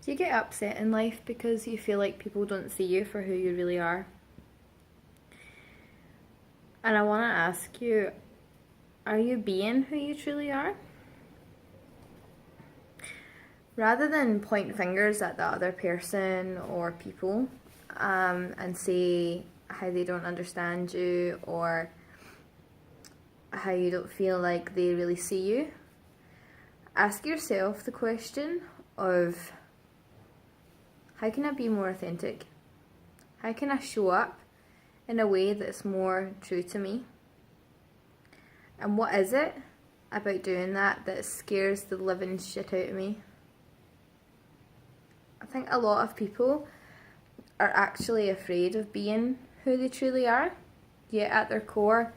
Do you get upset in life because you feel like people don't see you for who you really are? And I want to ask you, are you being who you truly are? Rather than point fingers at the other person or people and say how they don't understand you or how you don't feel like they really see you, ask yourself the question of, how can I be more authentic? How can I show up in a way that's more true to me? And what is it about doing that scares the living shit out of me? I think a lot of people are actually afraid of being who they truly are, yet at their core,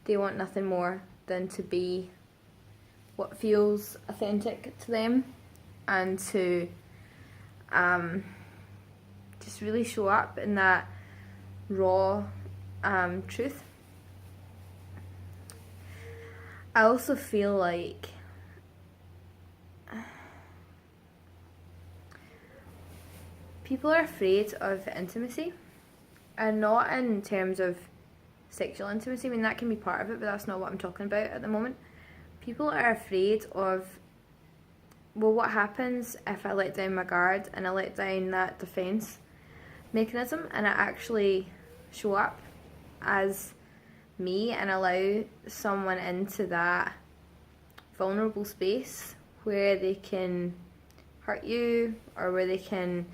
they want nothing more than to be what feels authentic to them and to just really show up in that raw truth. I also feel like people are afraid of intimacy, and not in terms of sexual intimacy. I mean, that can be part of it, but that's not what I'm talking about at the moment. People are afraid of, well, what happens if I let down my guard and I let down that defense mechanism and I actually show up as me and allow someone into that vulnerable space where they can hurt you or where they can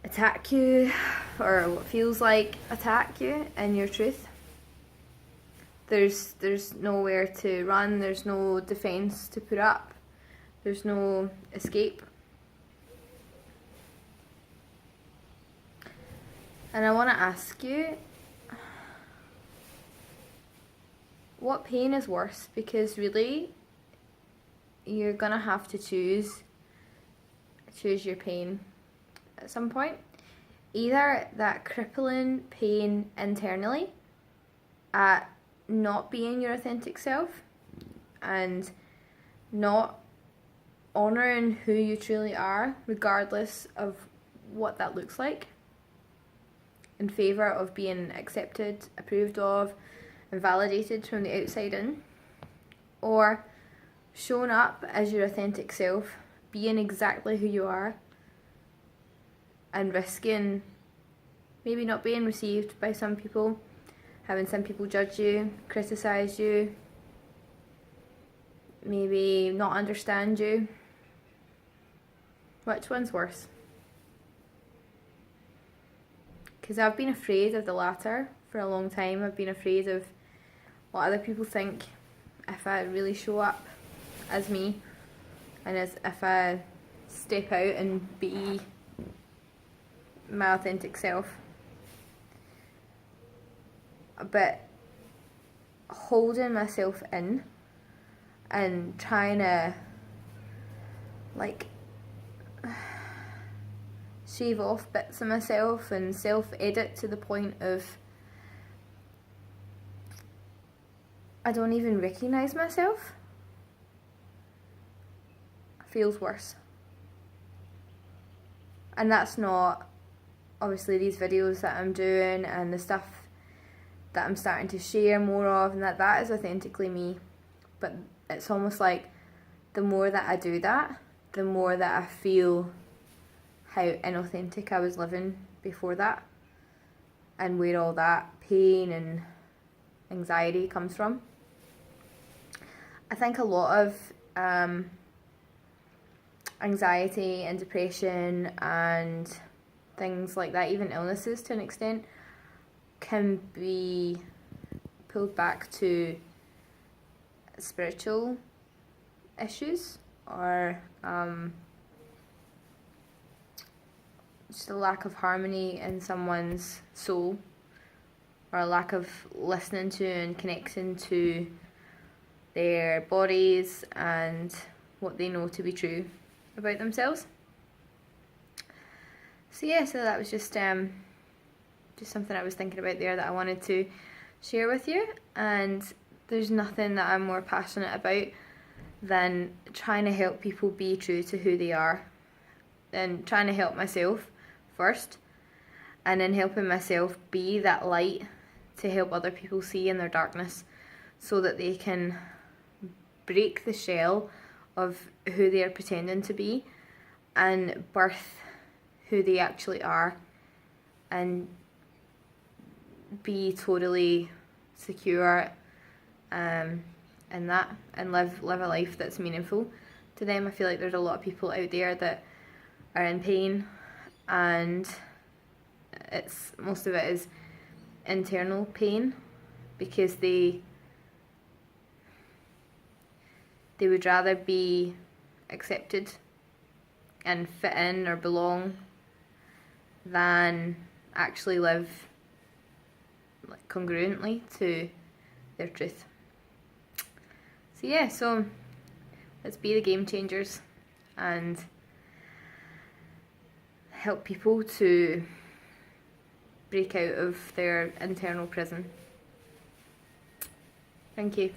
attack you or what feels like attack you in your truth. There's nowhere to run, there's no defense to put up, there's no escape. And I want to ask you, what pain is worse? Because really, you're gonna have to choose your pain at some point. Either that crippling pain internally at not being your authentic self and not honouring who you truly are, regardless of what that looks like, in favour of being accepted, approved of, and validated from the outside in, or showing up as your authentic self, being exactly who you are, and risking maybe not being received by some people, having some people judge you, criticise you, maybe not understand you. Which one's worse? Because I've been afraid of the latter for a long time. I've been afraid of what other people think if I really show up as me and as if I step out and be my authentic self. But holding myself in and trying to like shave off bits of myself and self-edit to the point of I don't even recognise myself feels worse. And that's not obviously these videos that I'm doing and the stuff that I'm starting to share more of, and that is authentically me. But it's almost like the more that I do that, the more that I feel how inauthentic I was living before that and where all that pain and anxiety comes from. I think a lot of anxiety and depression and things like that, even illnesses to an extent, can be pulled back to spiritual issues or just a lack of harmony in someone's soul, or a lack of listening to and connecting to their bodies and what they know to be true about themselves. So that was just something I was thinking about there that I wanted to share with you. And there's nothing that I'm more passionate about than trying to help people be true to who they are and trying to help myself first, and then helping myself be that light to help other people see in their darkness, so that they can break the shell of who they are pretending to be and birth who they actually are, and be totally secure in that, and live a life that's meaningful to them. I feel like there's a lot of people out there that are in pain, and most of it is internal pain, because they would rather be accepted and fit in or belong than actually live like congruently to their truth. So yeah, so let's be the game changers and help people to break out of their internal prison. Thank you.